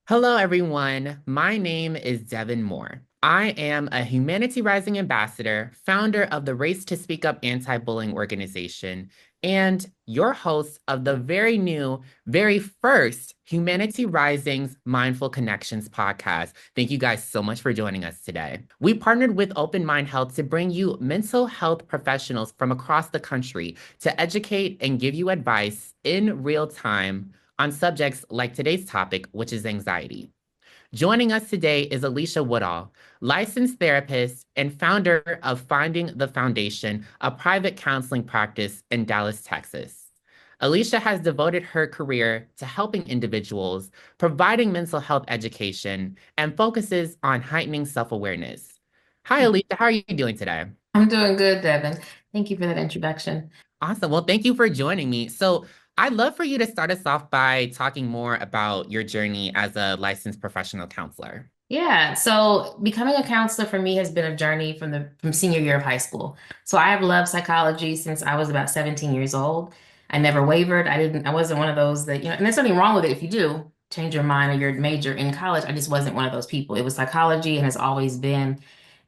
Hello, everyone. My name is Devin Moore. I am a Humanity Rising ambassador, founder of the Race to Speak Up Anti-Bullying organization, and your host of the very new, very first Humanity Rising's Mindful Connections podcast. Thank you guys so much for joining us today. We partnered with Open Mind Health to bring you mental health professionals from across the country to educate and give you advice in real time on subjects like today's topic, which is anxiety. Joining us today is Alisha Woodall, licensed therapist and founder of Finding the Foundation, a private counseling practice in Dallas, Texas. Alisha has devoted her career to helping individuals, providing mental health education, and focuses on heightening self-awareness. Hi, Alisha. How are you doing today? I'm doing good, Devin. Thank you for that introduction. Awesome. Well, thank you for joining me. So, I'd love for you to start us off by talking more about your journey as a licensed professional counselor. Yeah, so becoming a counselor for me has been a journey from senior year of high school. So I have loved psychology since I was about 17 years old. I never wavered. I wasn't one of those that, and there's nothing wrong with it if you do change your mind or your major in college. I just wasn't one of those people. It was psychology and has always been.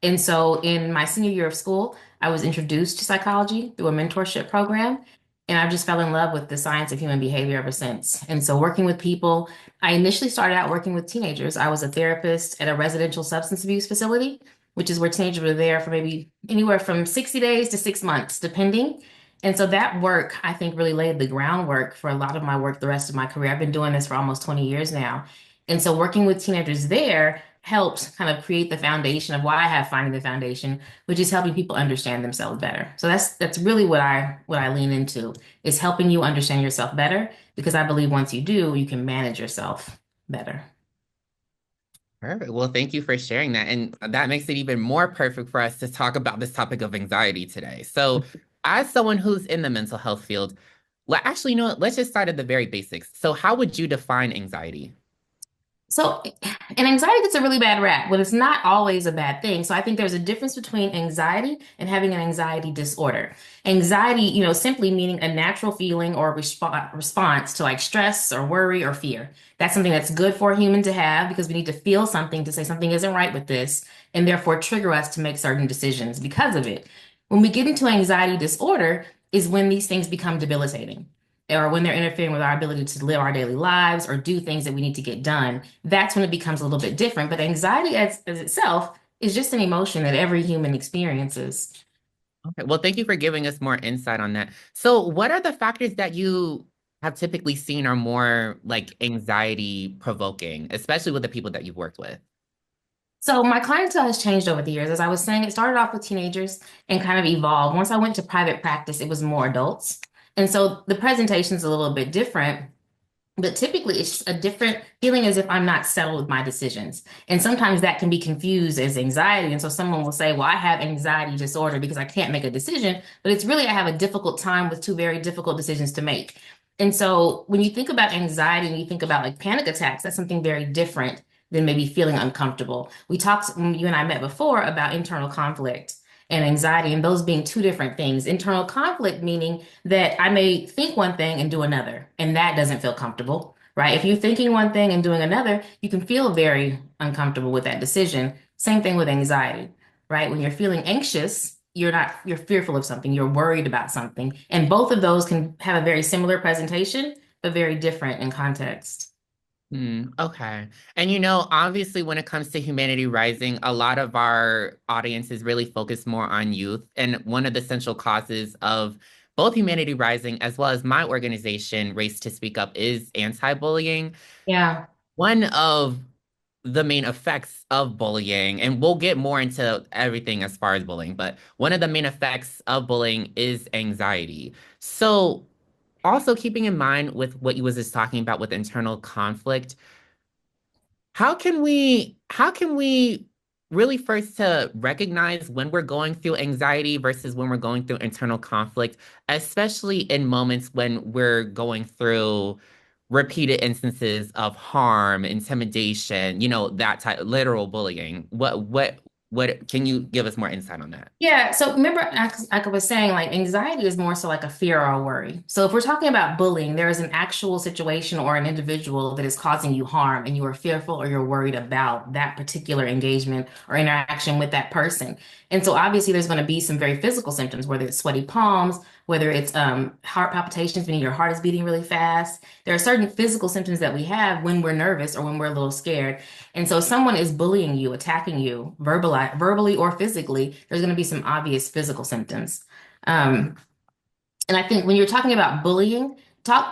And so in my senior year of school, I was introduced to psychology through a mentorship program. And I just fell in love with the science of human behavior ever since. And so working with people, I initially started out working with teenagers. I was a therapist at a residential substance abuse facility, which is where teenagers were there for maybe anywhere from 60 days to 6 months, depending. And so that work, I think, really laid the groundwork for a lot of my work the rest of my career. I've been doing this for almost 20 years now. And so working with teenagers there helped kind of create the foundation of why I have Finding the Foundation, which is helping people understand themselves better. So that's really what I lean into is helping you understand yourself better because I believe once you do, you can manage yourself better. Perfect. Well, thank you for sharing that. And that makes it even more perfect for us to talk about this topic of anxiety today. So, as someone who's in the mental health field, actually, you know what? Let's just start at the very basics. So, how would you define anxiety? So, and anxiety gets a really bad rap, but it's not always a bad thing. So, I think there's a difference between anxiety and having an anxiety disorder. Anxiety, simply meaning a natural feeling or response to like stress or worry or fear. That's something that's good for a human to have because we need to feel something to say something isn't right with this and therefore trigger us to make certain decisions because of it. When we get into anxiety disorder, is when these things become debilitating or when they're interfering with our ability to live our daily lives or do things that we need to get done, that's when it becomes a little bit different. But anxiety as itself is just an emotion that every human experiences. Okay. Well, thank you for giving us more insight on that. So, what are the factors that you have typically seen are more like anxiety provoking, especially with the people that you've worked with? So my clientele has changed over the years. As I was saying, it started off with teenagers and kind of evolved. Once I went to private practice, it was more adults. And so the presentation's a little bit different. But typically, it's just a different feeling as if I'm not settled with my decisions. And sometimes that can be confused as anxiety. And so someone will say, well, I have anxiety disorder because I can't make a decision. But it's really, I have a difficult time with two very difficult decisions to make. And so when you think about anxiety and you think about like panic attacks, that's something very different than maybe feeling uncomfortable. We talked, when you and I met before, about internal conflict and anxiety, and those being two different things. Internal conflict meaning that I may think one thing and do another, and that doesn't feel comfortable, right? If you're thinking one thing and doing another, you can feel very uncomfortable with that decision. Same thing with anxiety, right? When you're feeling anxious, you're fearful of something, you're worried about something, and both of those can have a very similar presentation, but very different in context. Okay. And obviously, when it comes to Humanity Rising, a lot of our audience is really focused more on youth. And one of the central causes of both Humanity Rising as well as my organization, Race to Speak Up, is anti-bullying. Yeah. One of the main effects of bullying, and we'll get more into everything as far as bullying, but one of the main effects of bullying is anxiety. So, also keeping in mind with what you was just talking about with internal conflict, how can we really first to recognize when we're going through anxiety versus when we're going through internal conflict, especially in moments when we're going through repeated instances of harm, intimidation, that type literal bullying. What What can you give us more insight on that? Yeah, so remember, like I was saying, like anxiety is more so like a fear or a worry. So if we're talking about bullying, there is an actual situation or an individual that is causing you harm, and you are fearful or you're worried about that particular engagement or interaction with that person. And so obviously, there's going to be some very physical symptoms, whether it's sweaty palms, whether it's heart palpitations, meaning your heart is beating really fast. There are certain physical symptoms that we have when we're nervous or when we're a little scared. And so if someone is bullying you, attacking you, verbally or physically, there's going to be some obvious physical symptoms. Um, and I think when you're talking about bullying,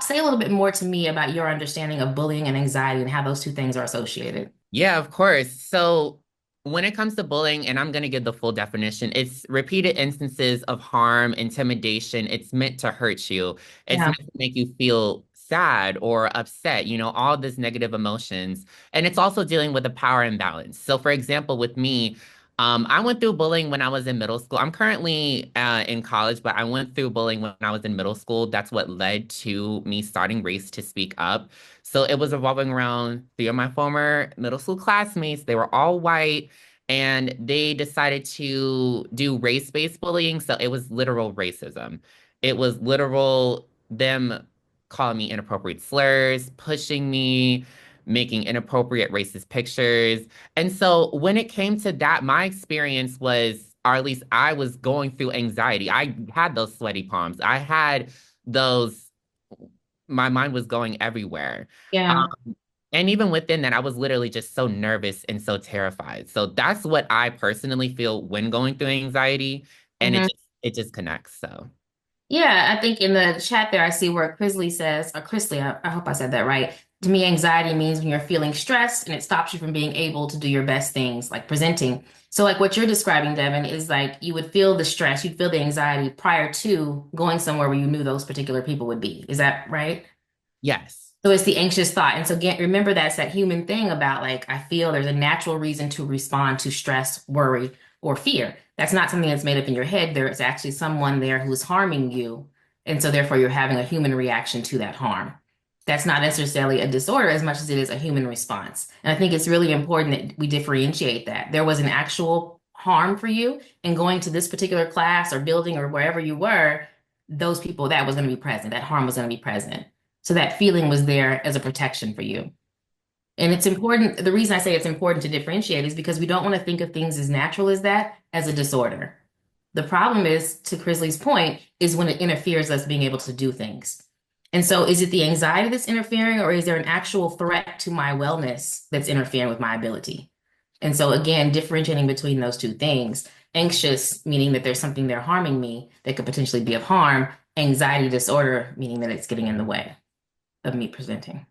say a little bit more to me about your understanding of bullying and anxiety and how those two things are associated. Yeah, of course. So when it comes to bullying, and I'm going to give the full definition, it's repeated instances of harm, intimidation. It's meant to hurt you. It's Yeah. meant to make you feel sad or upset, all this negative emotions. And it's also dealing with a power imbalance. So for example, with me, I went through bullying when I was in middle school. I'm currently in college, but I went through bullying when I was in middle school. That's what led to me starting Race to Speak Up. So it was revolving around three of my former middle school classmates. They were all white and they decided to do race-based bullying. So it was literal racism. It was literal them calling me inappropriate slurs, pushing me, making inappropriate racist pictures. And so when it came to that, my experience was, or at least I was going through anxiety. I had those sweaty palms. I had those my mind was going everywhere. Yeah. And even within that, I was literally just so nervous and so terrified. So that's what I personally feel when going through anxiety, and it just connects. So Yeah, I think in the chat there, I see where Crisley says, or Chrisley, I hope I said that right. To me, anxiety means when you're feeling stressed and it stops you from being able to do your best things, like presenting. So, like what you're describing, Devin, is like you would feel the stress, you'd feel the anxiety prior to going somewhere where you knew those particular people would be. Is that right? yes. So it's the anxious thought. And so again, remember that's that human thing about like, I feel there's a natural reason to respond to stress, worry, or fear. That's not something that's made up in your head. There's actually someone there who's harming you. And so therefore you're having a human reaction to that harm. That's not necessarily a disorder as much as it is a human response. And I think it's really important that we differentiate that. There was an actual harm for you, and going to this particular class or building or wherever you were, those people, that was going to be present. That harm was going to be present. So that feeling was there as a protection for you. And it's important. The reason I say it's important to differentiate is because we don't want to think of things as natural as that as a disorder. The problem is, to Chrisley's point, is when it interferes us being able to do things. And so is it the anxiety that's interfering, or is there an actual threat to my wellness that's interfering with my ability? And so again, differentiating between those two things. Anxious, meaning that there's something there harming me that could potentially be of harm. Anxiety disorder, meaning that it's getting in the way of me presenting.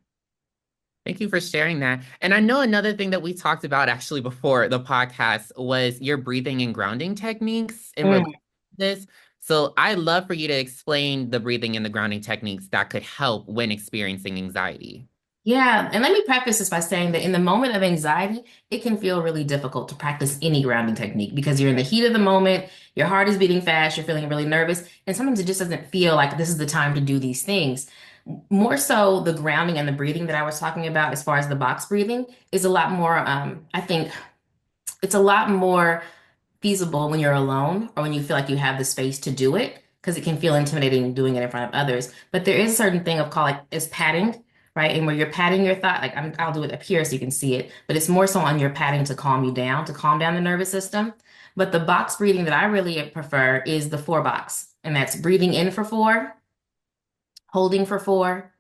Thank you for sharing that. And I know another thing that we talked about actually before the podcast was your breathing and grounding techniques in relation Mm. to this. So I'd love for you to explain the breathing and the grounding techniques that could help when experiencing anxiety. Yeah, and let me preface this by saying that in the moment of anxiety, it can feel really difficult to practice any grounding technique because you're in the heat of the moment, your heart is beating fast, you're feeling really nervous, and sometimes it just doesn't feel like this is the time to do these things. More so, the grounding and the breathing that I was talking about, as far as the box breathing, is a lot more, I think it's a lot more feasible when you're alone or when you feel like you have the space to do it, because it can feel intimidating doing it in front of others. But there is a certain thing of called like is padding, right? And where you're patting your thought, like I'll do it up here so you can see it, but it's more so on your padding to calm you down, to calm down the nervous system. But the box breathing that I really prefer is the four box, and that's breathing in for four, holding for four,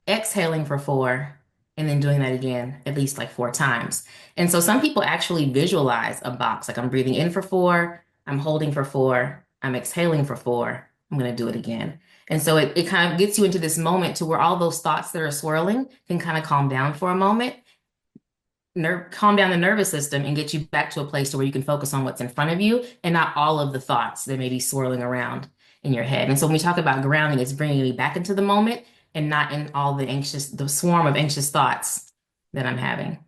exhaling for four, and then doing that again at least like four times. And so some people actually visualize a box, like I'm breathing in for four, I'm holding for four, I'm exhaling for four, I'm going to do it again. And so it kind of gets you into this moment to where all those thoughts that are swirling can kind of calm down for a moment, calm down the nervous system and get you back to a place to where you can focus on what's in front of you and not all of the thoughts that may be swirling around in your head. And so when we talk about grounding, it's bringing me back into the moment and not in all the swarm of anxious thoughts that I'm having.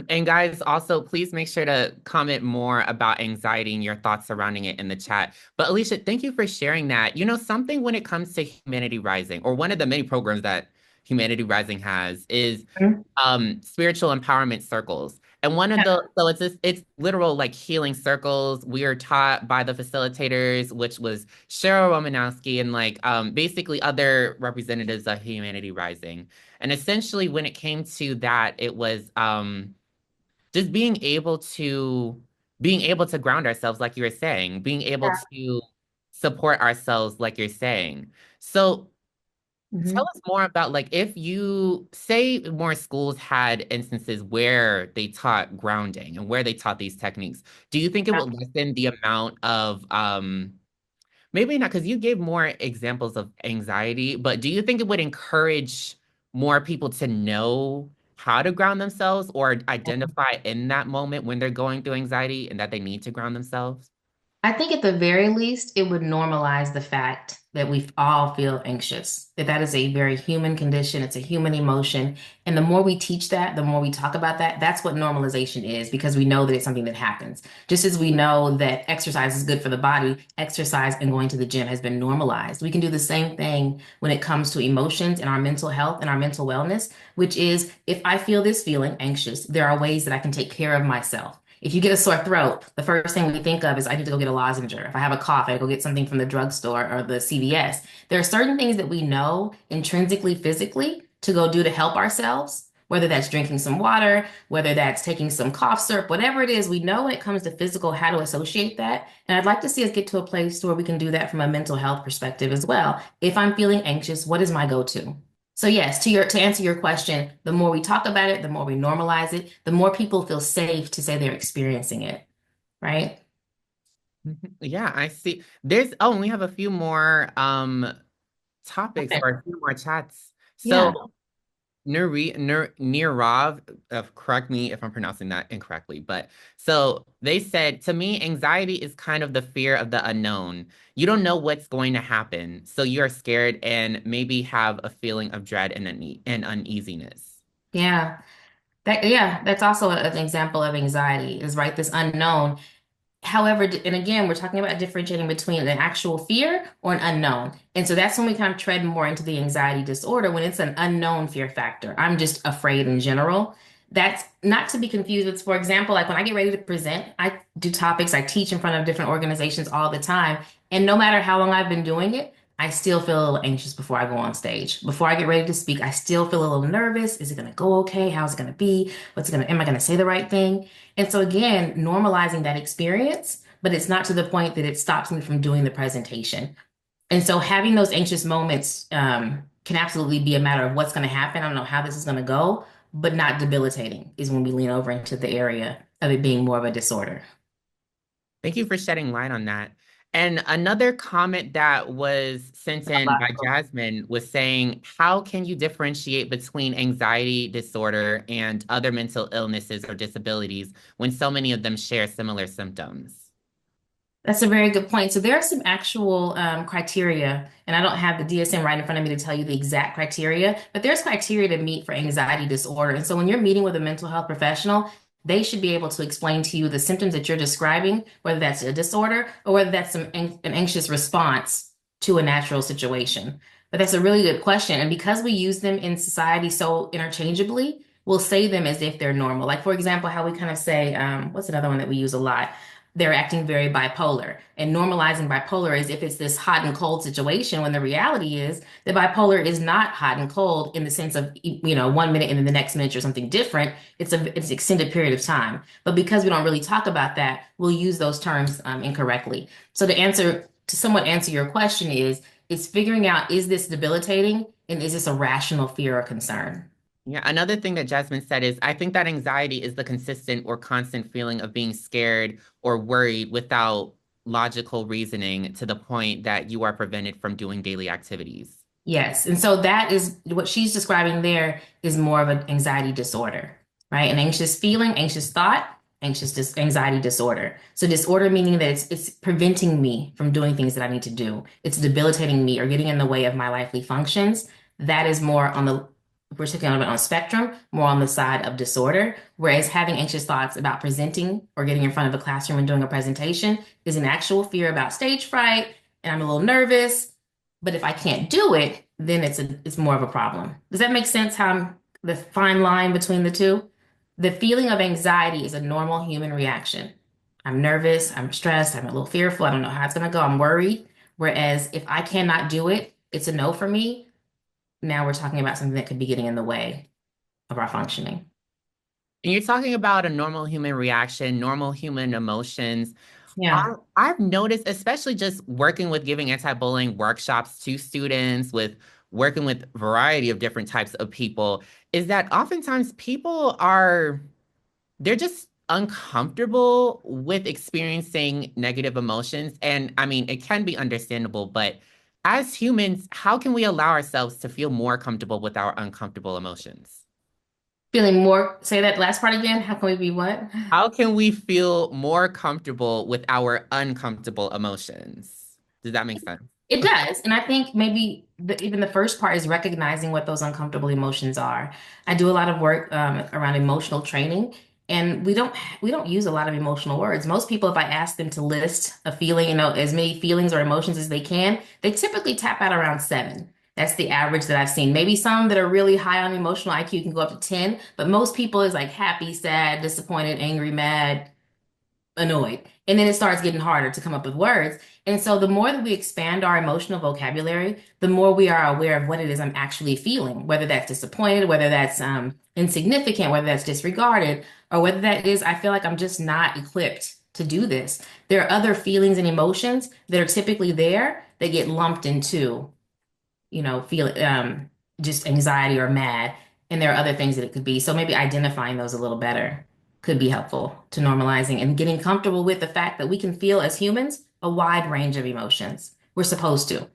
And guys, also please make sure to comment more about anxiety and your thoughts surrounding it in the chat. But Alicia, thank you for sharing that. Something when it comes to Humanity Rising, or one of the many programs that Humanity Rising has, is Mhm. spiritual empowerment circles. And one of the so it's literal like healing circles. We are taught by the facilitators, which was Cheryl Romanowski and like basically other representatives of Humanity Rising. And essentially when it came to that, it was just being able to ground ourselves, like you were saying, being able to support ourselves, like you're saying. So tell Mhm. us more about like if you say more schools had instances where they taught grounding and where they taught these techniques, do you think it would lessen the amount of maybe not because you gave more examples of anxiety, but do you think it would encourage more people to know how to ground themselves or identify in that moment when they're going through anxiety and that they need to ground themselves? I think at the very least, it would normalize the fact that we all feel anxious, that that is a very human condition. It's a human emotion. And the more we teach that, the more we talk about that, that's what normalization is because we know that it's something that happens. Just as we know that exercise is good for the body, exercise and going to the gym has been normalized. We can do the same thing when it comes to emotions and our mental health and our mental wellness, which is if I feel this feeling anxious, there are ways that I can take care of myself. If you get a sore throat, the first thing we think of is I need to go get a lozenge. If I have a cough, I go get something from the drugstore or the CVS. There are certain things that we know intrinsically, physically to go do to help ourselves, whether that's drinking some water, whether that's taking some cough syrup, whatever it is, we know when it comes to physical how to associate that. And I'd like to see us get to a place where we can do that from a mental health perspective as well. If I'm feeling anxious, what is my go-to? So yes, to answer your question, the more we talk about it, the more we normalize it, the more people feel safe to say they're experiencing it, right? Mhm. Yeah, I see. There's oh, we have a few more topics Okay. or a few more chats. Yeah. So Nirav, correct me if I'm pronouncing that incorrectly, but so they said to me, anxiety is kind of the fear of the unknown. You don't know what's going to happen, so you're scared and maybe have a feeling of dread and uneasiness. Yeah. That's also an example of anxiety is right, this unknown. However, and again, we're talking about differentiating between an actual fear or an unknown. And so that's when we kind of tread more into the anxiety disorder when it's an unknown fear factor. I'm just afraid in general. That's not to be confused with, for example, like when I get ready to present, I do topics, I teach in front of different organizations all the time. And no matter how long I've been doing it, I still feel a little anxious before I go on stage. Before I get ready to speak, I still feel a little nervous. Is it going to go okay? How's it going to be? Am I going to say the right thing? And so again, normalizing that experience, but it's not to the point that it stops me from doing the presentation. And so having those anxious moments can absolutely be a matter of what's going to happen. I don't know how this is going to go, but not debilitating is when we lean over into the area of it being more of a disorder. Thank you for shedding light on that. And another comment that was sent in by Jasmine was saying, how can you differentiate between anxiety disorder and other mental illnesses or disabilities when so many of them share similar symptoms? That's a very good point. So there are some actual criteria, and I don't have the DSM right in front of me to tell you the exact criteria, but there's criteria to meet for anxiety disorder. And so when you're meeting with a mental health professional, they should be able to explain to you the symptoms that you're describing, whether that's a disorder or whether that's an anxious response to a natural situation. But that's a really good question. And because we use them in society so interchangeably, we'll say them as if they're normal. Like, for example, how we kind of say, what's another one that we use a lot? They're acting very bipolar. And normalizing bipolar as if it's this hot and cold situation when the reality is that bipolar is not hot and cold in the sense of, 1 minute and then the next minute or something different. It's an extended period of time. But because we don't really talk about that, we'll use those terms incorrectly. So to somewhat answer your question is figuring out, is this debilitating and is this a rational fear or concern? Yeah, another thing that Jasmine said is I think that anxiety is the consistent or constant feeling of being scared or worried without logical reasoning to the point that you are prevented from doing daily activities. Yes. And so that is what she's describing there is more of an anxiety disorder, right? An anxious feeling, anxious thought, anxiety disorder. So disorder meaning that it's preventing me from doing things that I need to do. It's debilitating me or getting in the way of my lively functions. That is more on the if we're talking about on spectrum, more on the side of disorder. Whereas having anxious thoughts about presenting or getting in front of a classroom and doing a presentation is an actual fear about stage fright, and I'm a little nervous. But if I can't do it, then it's more of a problem. Does that make sense? The fine line between the two? The feeling of anxiety is a normal human reaction. I'm nervous, I'm stressed, I'm a little fearful, I don't know how it's gonna go, I'm worried. Whereas if I cannot do it, it's a no for me. Now we're talking about something that could be getting in the way of our functioning. And you're talking about a normal human reaction, normal human emotions. Yeah. I've noticed, especially just working with giving anti-bullying workshops to students, with working with a variety of different types of people, is that oftentimes they're just uncomfortable with experiencing negative emotions. And I mean, it can be understandable, but as humans, how can we allow ourselves to feel more comfortable with our uncomfortable emotions? Feeling more, say that last part again. How can we be what? How can we feel more comfortable with our uncomfortable emotions? Does that make sense? It does. And I think maybe even the first part is recognizing what those uncomfortable emotions are. I do a lot of work around emotional training, and we don't use a lot of emotional words. Most people, if I ask them to list a feeling, as many feelings or emotions as they can, they typically tap out around seven. That's the average that I've seen. Maybe some that are really high on emotional IQ can go up to 10, but most people is like happy, sad, disappointed, angry, mad, annoyed. And then it starts getting harder to come up with words. And so the more that we expand our emotional vocabulary, the more we are aware of what it is I'm actually feeling, whether that's disappointed, whether that's insignificant, whether that's disregarded, or whether that is, I feel like I'm just not equipped to do this. There are other feelings and emotions that are typically there that get lumped into feel just anxiety or mad. And there are other things that it could be. So maybe identifying those a little better could be helpful to normalizing and getting comfortable with the fact that we can feel as humans a wide range of emotions. We're supposed to.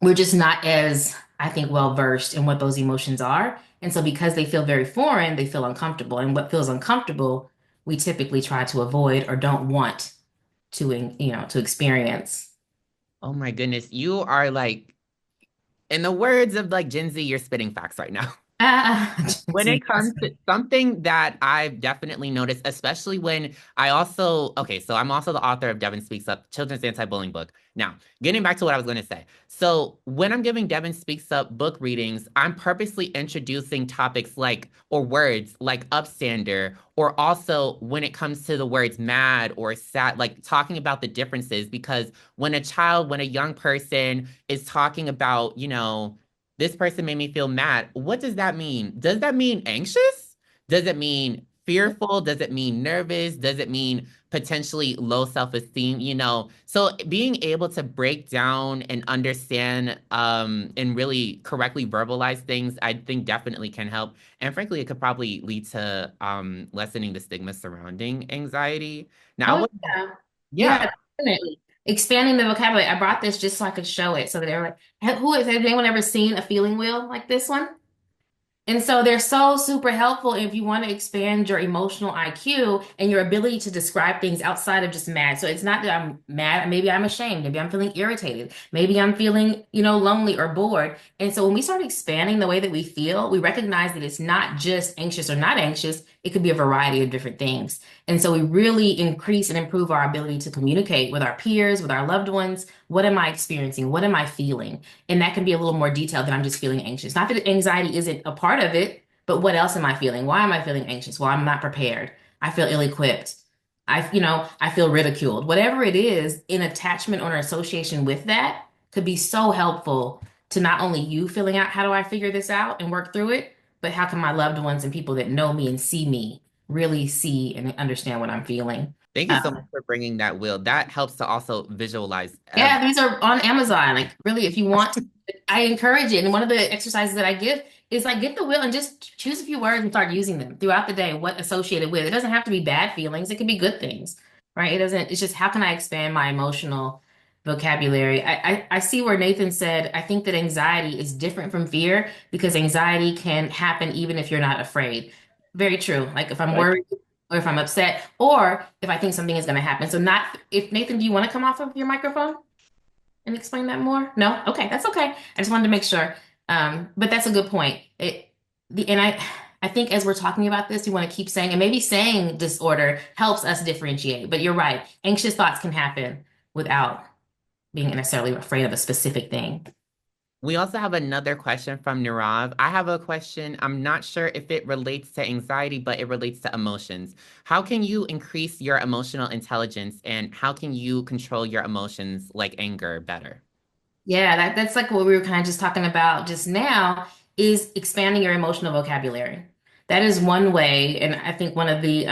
We're just not as, I think, well versed in what those emotions are. And so because they feel very foreign, they feel uncomfortable. And what feels uncomfortable, we typically try to avoid or don't want to experience. Oh my goodness, you are like, in the words of like Gen Z, you're spitting facts right now. Ah, When it comes to something that I've definitely noticed, especially when okay, so I'm also the author of Devin Speaks Up, children's anti-bullying book. Now, getting back to what I was going to say. So, when I'm giving Devin Speaks Up book readings, I'm purposely introducing topics like, or words like upstander, or also when it comes to the words mad or sad, like talking about the differences. Because when a young person is talking about, this person made me feel mad. What does that mean? Does that mean anxious? Does it mean fearful? Does it mean nervous? Does it mean potentially low self-esteem? So being able to break down and understand and really correctly verbalize things, I think definitely can help. And frankly, it could probably lead to lessening the stigma surrounding anxiety. Now, Oh yeah. yeah. Yeah, definitely. Expanding the vocabulary. I brought this just so I could show it so that everyone, has anyone ever seen a feeling wheel like this one? And so they're so super helpful if you want to expand your emotional IQ and your ability to describe things outside of just mad. So it's not that I'm mad, maybe I'm ashamed, maybe I'm feeling irritated, maybe I'm feeling, lonely or bored. And so when we start expanding the way that we feel, we recognize that it's not just anxious or not anxious, it could be a variety of different things. And so we really increase and improve our ability to communicate with our peers, with our loved ones. What am I experiencing? What am I feeling? And that can be a little more detailed than I'm just feeling anxious. Not that anxiety isn't a part of it, but what else am I feeling? Why am I feeling anxious? Well, I'm not prepared. I feel ill-equipped. I feel ridiculed. Whatever it is, in attachment or an association with that could be so helpful to not only you filling out how do I figure this out and work through it, but how can my loved ones and people that know me and see me really see and understand what I'm feeling? Thank you so much for bringing that, Will. That helps to also visualize Yeah, these are on Amazon. Like, really, if you want, I encourage it. And one of the exercises that I give is like get the wheel and just choose a few words and start using them throughout the day. What associated with it doesn't have to be bad feelings. It can be good things, right? It doesn't. It's just how can I expand my emotional vocabulary? I see where Nathan said I think that anxiety is different from fear because anxiety can happen even if you're not afraid. Very true. Like if I'm like worried or if I'm upset or if I think something is going to happen. So not if Nathan, do you want to come off of your microphone and explain that more? No? Okay, that's okay. I just wanted to make sure. But that's a good point. I think as we're talking about this, we want to keep saying, and maybe saying disorder helps us differentiate. But you're right. Anxious thoughts can happen without being necessarily afraid of a specific thing. We also have another question from Nirav. I have a question. I'm not sure if it relates to anxiety, but it relates to emotions. How can you increase your emotional intelligence and how can you control your emotions like anger better? Yeah, that's like what we were kind of just talking about just now is expanding your emotional vocabulary. That is one way, and I think one of the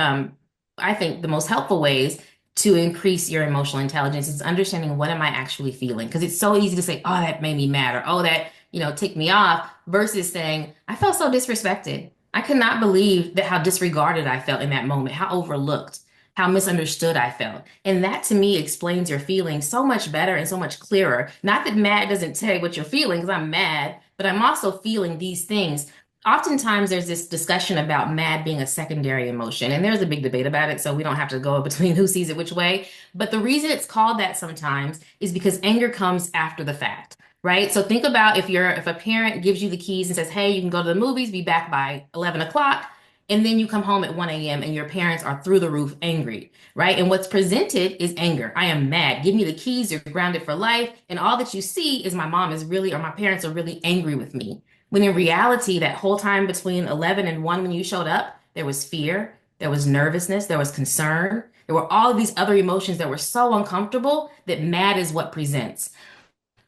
I think the most helpful ways to increase your emotional intelligence is understanding what am I actually feeling? Because it's so easy to say, oh, that made me mad, or oh, that, ticked me off, versus saying, I felt so disrespected. I could not believe that how disregarded I felt in that moment, how overlooked, how misunderstood I felt. And that to me explains your feelings so much better and so much clearer. Not that mad doesn't tell you what you're feeling, because I'm mad, but I'm also feeling these things. Oftentimes, there's this discussion about mad being a secondary emotion, and there's a big debate about it, so we don't have to go between who sees it which way. But the reason it's called that sometimes is because anger comes after the fact, right? So think about if a parent gives you the keys and says, "Hey, you can go to the movies, be back by 11 o'clock." And then you come home at 1 a.m. and your parents are through the roof angry, right? And what's presented is anger. I am mad. Give me the keys. You're grounded for life. And all that you see is my mom is really, or my parents are really angry with me. When in reality, that whole time between 11 and 1 when you showed up, there was fear, there was nervousness, there was concern. There were all of these other emotions that were so uncomfortable that mad is what presents.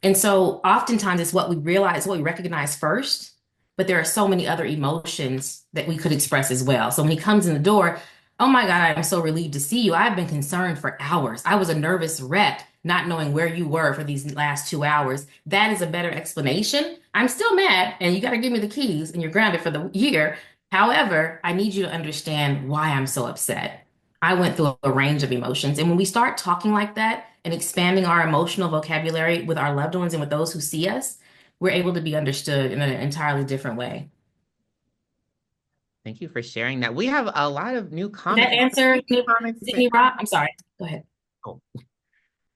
And so oftentimes it's what we realize, what we recognize first, but there are so many other emotions that we could express as well. So when he comes in the door, oh my God, I'm so relieved to see you. I've been concerned for hours. I was a nervous wreck, not knowing where you were for these last 2 hours. That is a better explanation. I'm still mad, and you got to give me the keys, and you're grounded for the year. However, I need you to understand why I'm so upset. I went through a range of emotions. And when we start talking like that and expanding our emotional vocabulary with our loved ones and with those who see us, we're able to be understood in an entirely different way. Thank you for sharing that. We have a lot of new Did that comments. answer? Comments Did he rock? I'm sorry. Go ahead.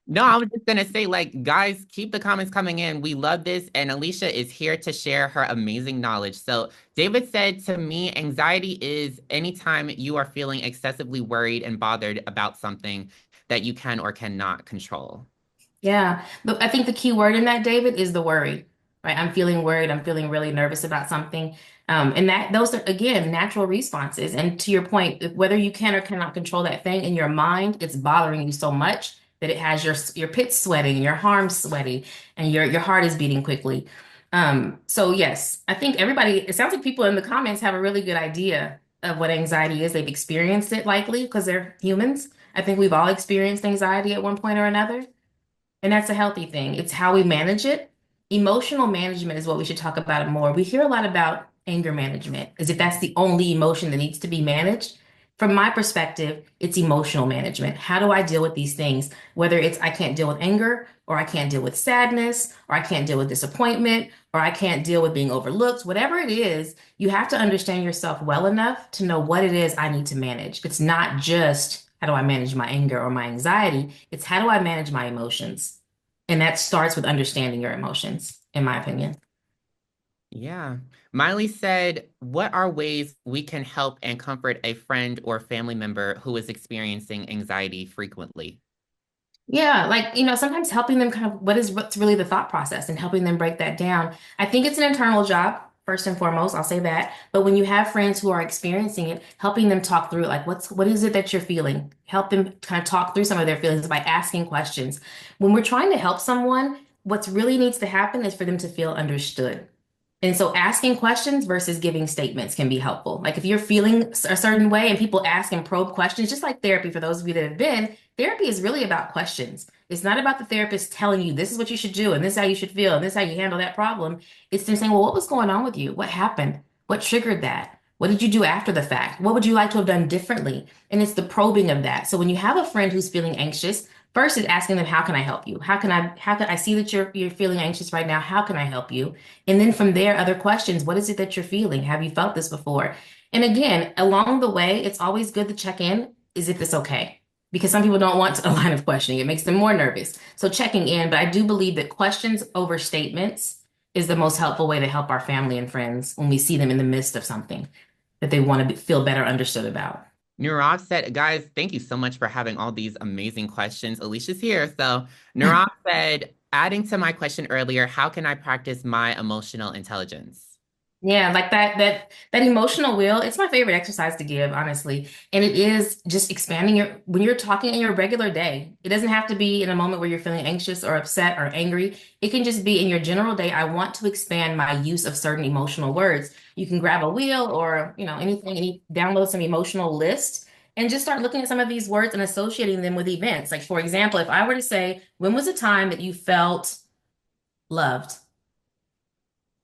No, I was just gonna say, like, guys, keep the comments coming in. We love this, and Alicia is here to share her amazing knowledge. So, David said to me, anxiety is anytime you are feeling excessively worried and bothered about something that you can or cannot control. Yeah, but I think the key word in that, David, is the worry, right? I'm feeling worried. I'm feeling really nervous about something. And that those are, again, natural responses. And to your point, whether you can or cannot control that thing in your mind, it's bothering you so much that it has your pits sweating and your arms sweaty and your heart is beating quickly. So yes, I think everybody, it sounds like people in the comments have a really good idea of what anxiety is. They've experienced it likely because they're humans. I think we've all experienced anxiety at one point or another. And that's a healthy thing. It's how we manage it. Emotional management is what we should talk about more. We hear a lot about anger management as if that's the only emotion that needs to be managed. From my perspective, it's emotional management. How do I deal with these things? Whether it's I can't deal with anger, or I can't deal with sadness, or I can't deal with disappointment, or I can't deal with being overlooked, whatever it is, you have to understand yourself well enough to know what it is I need to manage. It's not just how do I manage my anger or my anxiety, it's how do I manage my emotions? And that starts with understanding your emotions, in my opinion. Yeah. Miley said, what are ways we can help and comfort a friend or family member who is experiencing anxiety frequently? Yeah, like, sometimes helping them kind of what's really the thought process and helping them break that down. I think it's an internal job, first and foremost, I'll say that. But when you have friends who are experiencing it, helping them talk through like what is it that you're feeling? Help them kind of talk through some of their feelings by asking questions. When we're trying to help someone, what's really needs to happen is for them to feel understood. And so asking questions versus giving statements can be helpful. Like if you're feeling a certain way and people ask and probe questions, just like therapy, for those of you that have been, therapy is really about questions. It's not about the therapist telling you this is what you should do and this is how you should feel and this is how you handle that problem. It's them saying, well, what was going on with you? What happened? What triggered that? What did you do after the fact? What would you like to have done differently? And it's the probing of that. So when you have a friend who's feeling anxious, first is asking them, how can I help you? How can I see that you're feeling anxious right now? How can I help you? And then from there, other questions. What is it that you're feeling? Have you felt this before? And again, along the way, it's always good to check in. Is if it's okay? Because some people don't want a line of questioning. It makes them more nervous. So checking in, but I do believe that questions over statements is the most helpful way to help our family and friends when we see them in the midst of something that they want to feel better understood about. Nirav said, guys, thank you so much for having all these amazing questions. Alicia's here. So Nirav said, adding to my question earlier, how can I practice my emotional intelligence? Yeah, like that emotional wheel, it's my favorite exercise to give, honestly. And it is just expanding your when you're talking in your regular day. It doesn't have to be in a moment where you're feeling anxious or upset or angry. It can just be in your general day. I want to expand my use of certain emotional words. You can grab a wheel or, anything, download some emotional list and just start looking at some of these words and associating them with events. Like for example, if I were to say, when was a time that you felt loved?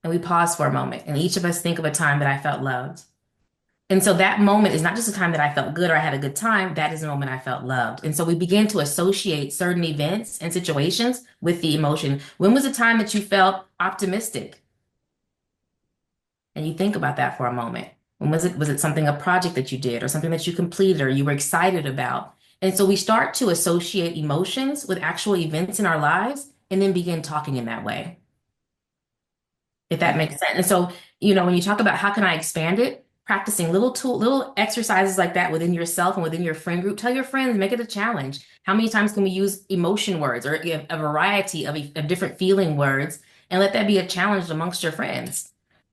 And we pause for a moment, and each of us think of a time that I felt loved. And so that moment is not just a time that I felt good or I had a good time. That is a moment I felt loved. And so we begin to associate certain events and situations with the emotion. When was the time that you felt optimistic? And you think about that for a moment. When was it? Was it something, a project that you did or something that you completed or you were excited about? And so we start to associate emotions with actual events in our lives and then begin talking in that way, if that makes sense. And so, when you talk about how can I expand it, practicing little exercises like that within yourself and within your friend group, tell your friends, make it a challenge. How many times can we use emotion words or a variety of different feeling words and let that be a challenge amongst your friends?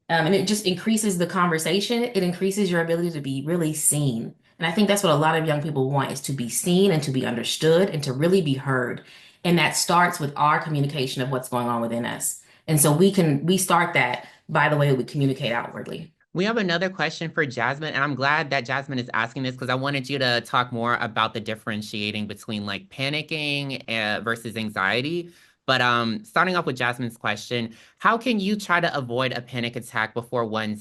And it just increases the conversation. It increases your ability to be really seen. And I think that's what a lot of young people want is to be seen and to be understood and to really be heard. And that starts with our communication of what's going on within us. And so we start that by the way we communicate outwardly. We have another question for Jasmine, and I'm glad that Jasmine is asking this because I wanted you to talk more about the differentiating between like panicking versus anxiety. But starting off with Jasmine's question, how can you try to avoid a panic attack before one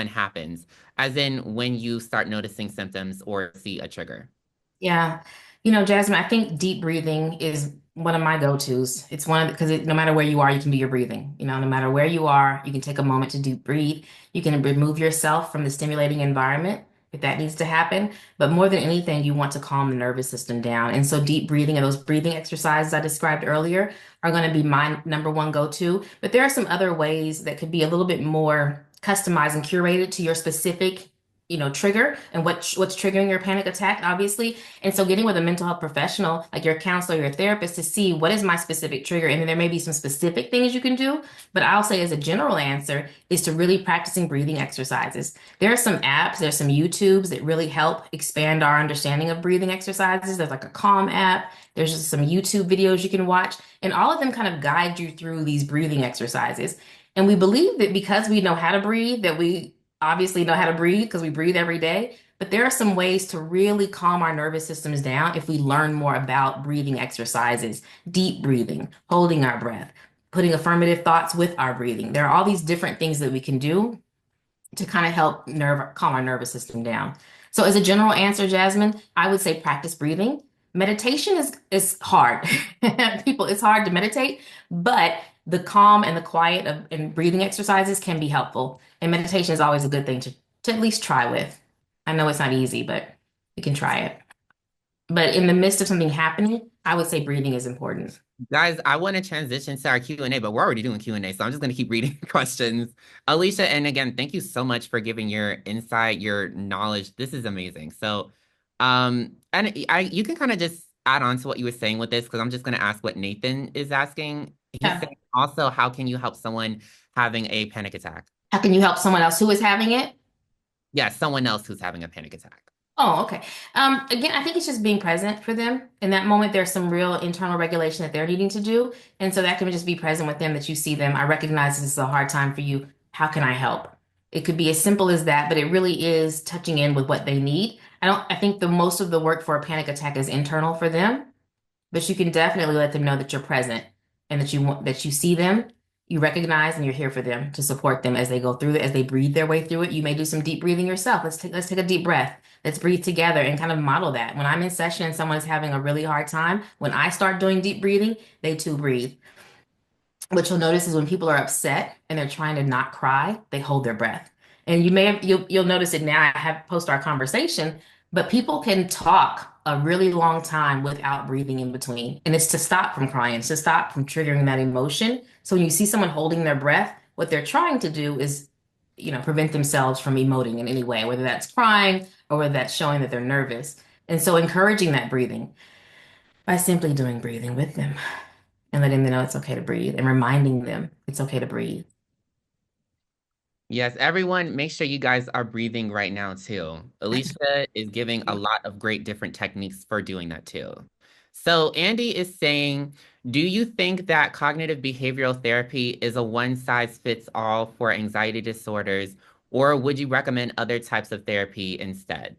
happens, as in when you start noticing symptoms or see a trigger? Yeah. Jasmine, I think deep breathing is one of my go-tos. It's one of because no matter where you are, you can do your breathing. No matter where you are, you can take a moment to deep breathe. You can remove yourself from the stimulating environment if that needs to happen. But more than anything, you want to calm the nervous system down. And so deep breathing and those breathing exercises I described earlier are going to be my number one go-to. But there are some other ways that could be a little bit more customized and curated to your specific trigger and what's triggering your panic attack, obviously. And so getting with a mental health professional, like your counselor, your therapist, to see what is my specific trigger. And then there may be some specific things you can do. But I'll say as a general answer is to really practicing breathing exercises. There are some apps, there's some YouTubes that really help expand our understanding of breathing exercises. There's like a Calm app. There's just some YouTube videos you can watch. And all of them kind of guide you through these breathing exercises. And we believe that because we know how to breathe, that we obviously know how to breathe because we breathe every day. But there are some ways to really calm our nervous systems down if we learn more about breathing exercises, deep breathing, holding our breath, putting affirmative thoughts with our breathing. There are all these different things that we can do to kind of help calm our nervous system down. So as a general answer, Jasmine, I would say practice breathing. Meditation is hard. People, it's hard to meditate, but the calm and the quiet and breathing exercises can be helpful. And meditation is always a good thing to at least try with. I know it's not easy, but you can try it. But in the midst of something happening, I would say breathing is important. Guys, I want to transition to our Q&A, but we're already doing Q&A, so I'm just going to keep reading questions. Alicia, and again, thank you so much for giving your insight, your knowledge. This is amazing. So, and you can kind of just add on to what you were saying with this, because I'm just going to ask what Nathan is asking. He's Yeah. saying also, how can you help someone having a panic attack? How can you help someone else who is having it? Yeah, someone else who's having a panic attack. Oh, okay. Again, I think it's just being present for them. In that moment, there's some real internal regulation that they're needing to do. And so that can just be present with them that you see them. I recognize this is a hard time for you. How can I help? It could be as simple as that, but it really is touching in with what they need. I think the most of the work for a panic attack is internal for them. But you can definitely let them know that you're present and that you see them, you recognize, and you're here for them to support them as they go through it, as they breathe their way through it. You may do some deep breathing yourself. Let's take a deep breath. Let's breathe together and kind of model that. When I'm in session and someone is having a really hard time, when I start doing deep breathing, they too breathe. What you'll notice is when people are upset and they're trying to not cry, they hold their breath. And you'll notice it now. I have post our conversation, but people can talk a really long time without breathing in between. And it's to stop from crying, it's to stop from triggering that emotion. So when you see someone holding their breath, what they're trying to do is, prevent themselves from emoting in any way, whether that's crying or whether that's showing that they're nervous. And so encouraging that breathing by simply doing breathing with them. and letting them know it's okay to breathe and reminding them it's okay to breathe. Yes, everyone, make sure you guys are breathing right now too. Alicia is giving a lot of great different techniques for doing that too. So Andy is saying, do you think that cognitive behavioral therapy is a one size fits all for anxiety disorders, or would you recommend other types of therapy instead?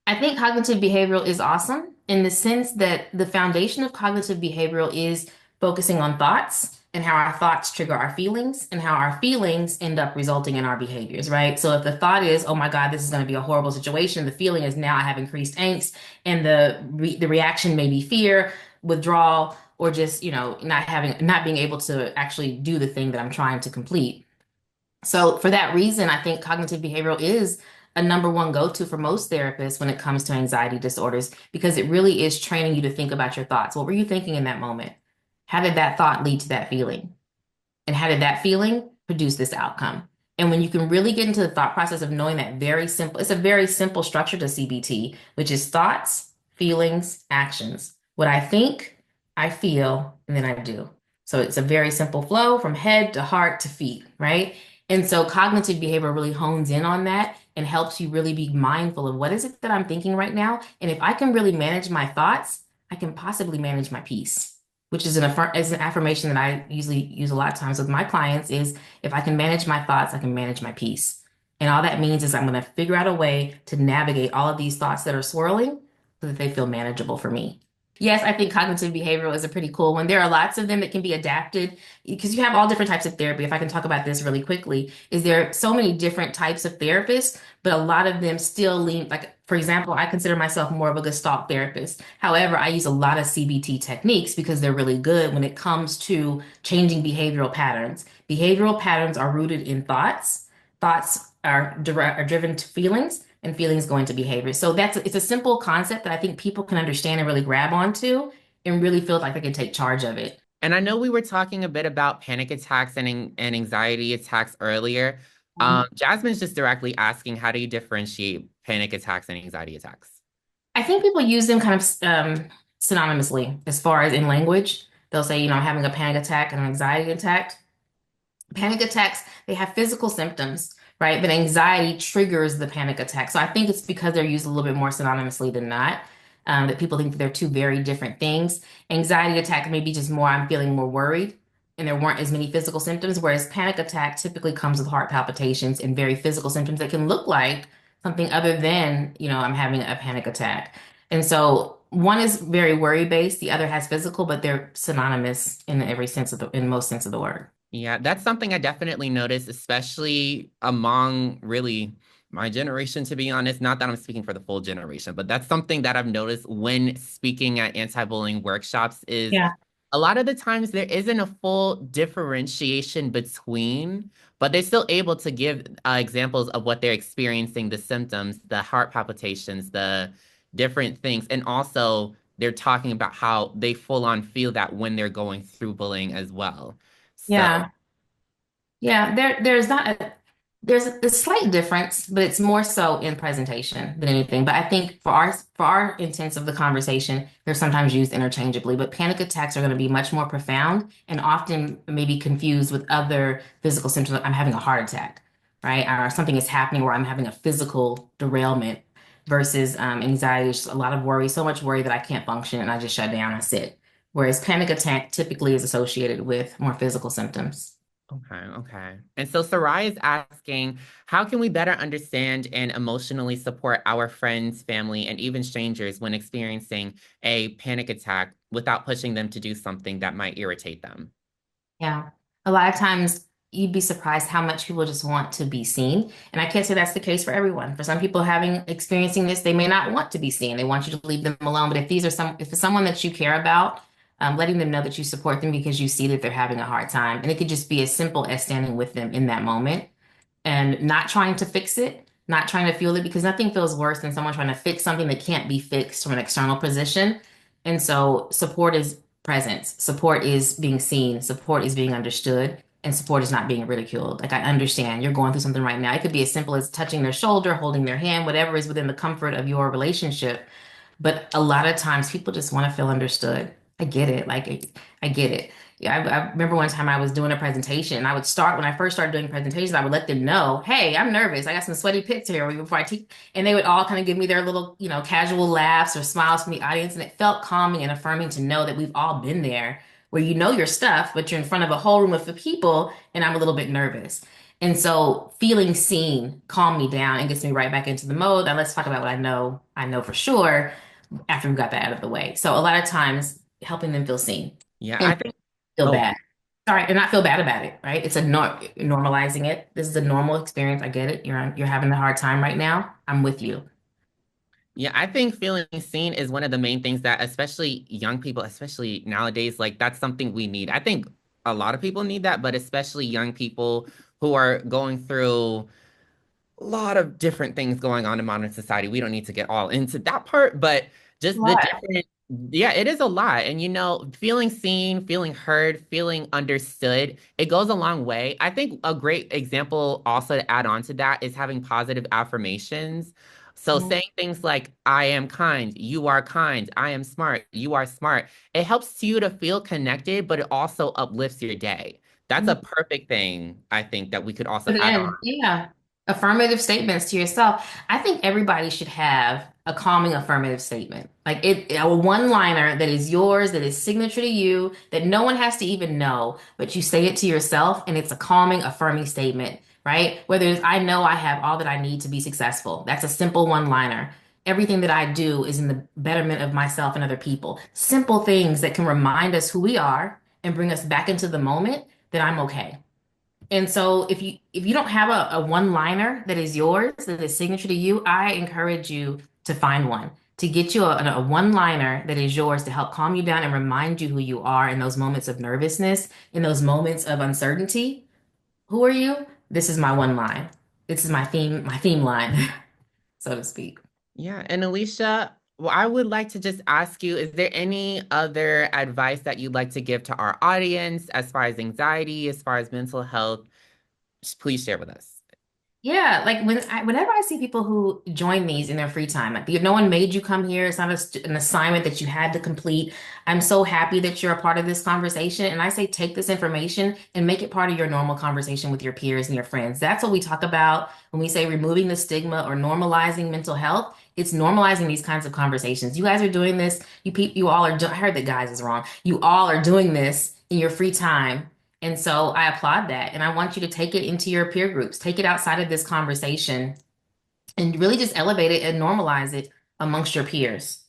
I think cognitive behavioral is awesome in the sense that the foundation of cognitive behavioral is focusing on thoughts and how our thoughts trigger our feelings and how our feelings end up resulting in our behaviors, right? So if the thought is, "Oh my God, this is going to be a horrible situation," the feeling is now I have increased angst, and the reaction may be fear, withdrawal, or just, not being able to actually do the thing that I'm trying to complete. So for that reason, I think cognitive behavioral is a number one go-to for most therapists when it comes to anxiety disorders because it really is training you to think about your thoughts. What were you thinking in that moment? How did that thought lead to that feeling? And how did that feeling produce this outcome? And when you can really get into the thought process of knowing that very simple, it's a very simple structure to CBT, which is thoughts, feelings, actions. What I think, I feel, and then I do. So it's a very simple flow from head to heart to feet, right? And so cognitive behavior really hones in on that and helps you really be mindful of what is it that I'm thinking right now. And if I can really manage my thoughts, I can possibly manage my peace, which is an affirmation that I usually use a lot of times with my clients is if I can manage my thoughts, I can manage my peace. And all that means is I'm going to figure out a way to navigate all of these thoughts that are swirling so that they feel manageable for me. Yes, I think cognitive behavioral is a pretty cool one. There are lots of them that can be adapted because you have all different types of therapy. If I can talk about this really quickly, is there so many different types of therapists, but a lot of them still lean, like, for example, I consider myself more of a Gestalt therapist. However, I use a lot of CBT techniques because they're really good when it comes to changing behavioral patterns. Behavioral patterns are rooted in thoughts. Thoughts are driven to feelings, and feelings go into behavior. So it's a simple concept that I think people can understand and really grab onto and really feel like they can take charge of it. And I know we were talking a bit about panic attacks and anxiety attacks earlier. Jasmine's just directly asking, how do you differentiate panic attacks and anxiety attacks? I think people use them kind of synonymously as far as in language. They'll say, I'm having a panic attack and an anxiety attack. Panic attacks, they have physical symptoms, right? But anxiety triggers the panic attack. So I think it's because they're used a little bit more synonymously than not, that people think that they're two very different things. Anxiety attack may be just more, I'm feeling more worried, and there weren't as many physical symptoms, whereas panic attack typically comes with heart palpitations and very physical symptoms that can look like something other than, I'm having a panic attack. And so one is very worry based, the other has physical, but they're synonymous in every sense in most sense of the word. Yeah, that's something I definitely noticed, especially among really my generation, to be honest. Not that I'm speaking for the full generation, but that's something that I've noticed when speaking at anti-bullying workshops is Yeah. a lot of the times there isn't a full differentiation between, but they're still able to give examples of what they're experiencing, the symptoms, the heart palpitations, the different things. And also they're talking about how they full on feel that when they're going through bullying as well. So Yeah. Yeah, there's not a there's a slight difference, but it's more so in presentation than anything. But I think for our intents of the conversation, they're sometimes used interchangeably. But panic attacks are going to be much more profound and often maybe confused with other physical symptoms. Like I'm having a heart attack, right? Or something is happening where I'm having a physical derailment versus anxiety, is just a lot of worry, so much worry that I can't function and I just shut down and sit. Whereas panic attack typically is associated with more physical symptoms. okay, okay. And so Sarai is asking, how can we better understand and emotionally support our friends, family, and even strangers when experiencing a panic attack without pushing them to do something that might irritate them? Yeah. A lot of times you'd be surprised how much people just want to be seen. And I can't say that's the case for everyone. For some people experiencing this, they may not want to be seen. They want you to leave them alone. But if it's someone that you care about, letting them know that you support them because you see that they're having a hard time. And it could just be as simple as standing with them in that moment and not trying to fix it, not trying to fuel it, because nothing feels worse than someone trying to fix something that can't be fixed from an external position. And so support is presence, support is being seen, support is being understood, and support is not being ridiculed. Like, I understand you're going through something right now. It could be as simple as touching their shoulder, holding their hand, whatever is within the comfort of your relationship. But a lot of times people just want to feel understood. I get it. I get it. Yeah, I remember one time I was doing a presentation and I would start when I first started doing presentations, I would let them know, hey, I'm nervous. I got some sweaty pits here before I teach. And they would all kind of give me their little, casual laughs or smiles from the audience. And it felt calming and affirming to know that we've all been there where you know your stuff, but you're in front of a whole room of people and I'm a little bit nervous. And so feeling seen calmed me down and gets me right back into the mode. Now let's talk about what I know for sure after we got that out of the way. So a lot of times helping them feel seen Yeah, and I think, feel oh, bad. Sorry, and not feel bad about it, right? It's a normalizing it. This is a normal experience. I get it. You're having a hard time right now. I'm with you. yeah, I think feeling seen is one of the main things that, especially young people, especially nowadays, like that's something we need. I think a lot of people need that, but especially young people who are going through a lot of different things going on in modern society. We don't need to get all into that part, but just the Right. different, yeah, it is a lot. And feeling seen, feeling heard, feeling understood, it goes a long way. I think a great example also to add on to that is having positive affirmations. So Mhm. saying things like, I am kind, I am smart, you are smart. It helps you to feel connected, but it also uplifts your day. That's a perfect thing, I think, that we could also Put it add on. in. Yeah. Affirmative statements to yourself. I think everybody should have a calming affirmative statement. Like a one-liner that is yours, that is signature to you, that no one has to even know, but you say it to yourself and it's a calming, affirming statement, right? Whether it's, I know I have all that I need to be successful. That's a simple one-liner. Everything that I do is in the betterment of myself and other people. Simple things that can remind us who we are and bring us back into the moment that I'm okay. And so if you don't have a one-liner that is yours, that is signature to you, I encourage you to find one, to get you a one-liner that is yours to help calm you down and remind you who you are in those moments of nervousness, in those moments of uncertainty. Who are you? This is my one line. This is my theme line, so to speak. Yeah, and Alicia, well, I would like to just ask you, is there any other advice that you'd like to give to our audience as far as anxiety, as far as mental health? Just please share with us. Yeah, like whenever I see people who join these in their free time, like if no one made you come here, it's not an assignment that you had to complete. I'm so happy that you're a part of this conversation. And I say take this information and make it part of your normal conversation with your peers and your friends. That's what we talk about when we say removing the stigma or normalizing mental health. It's normalizing these kinds of conversations. You guys are doing this. You all are. I heard that guys is wrong. You all are doing this in your free time and so I applaud that. And I want you to take it into your peer groups, take it outside of this conversation and really just elevate it and normalize it amongst your peers.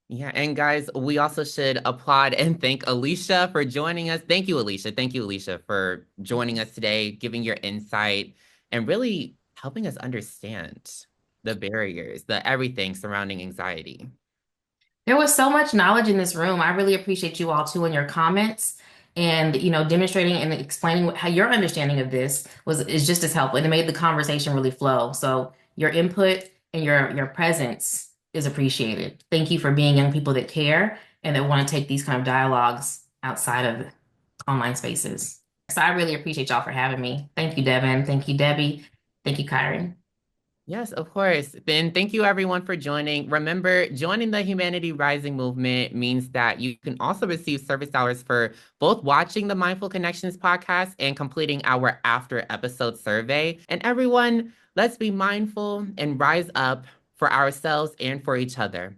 Yeah, and guys, we also should applaud and thank Alicia for joining us. Thank you, Alicia. Thank you, Alicia, for joining us today, giving your insight, and really helping us understand the barriers, the everything surrounding anxiety. There was so much knowledge in this room. I really appreciate you all too and your comments and demonstrating and explaining how your understanding of this was is just as helpful and it made the conversation really flow. So your input and your presence is appreciated. Thank you for being young people that care and that want to take these kind of dialogues outside of online spaces. So I really appreciate y'all for having me. Thank you, Devin. Thank you, Debbie. Thank you, Kyron. Yes, of course. Then thank you everyone for joining. Remember, joining the Humanity Rising movement means that you can also receive service hours for both watching the Mindful Connections podcast and completing our after episode survey. And everyone, let's be mindful and rise up for ourselves and for each other.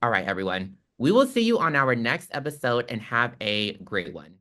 All right, everyone. We will see you on our next episode and have a great one.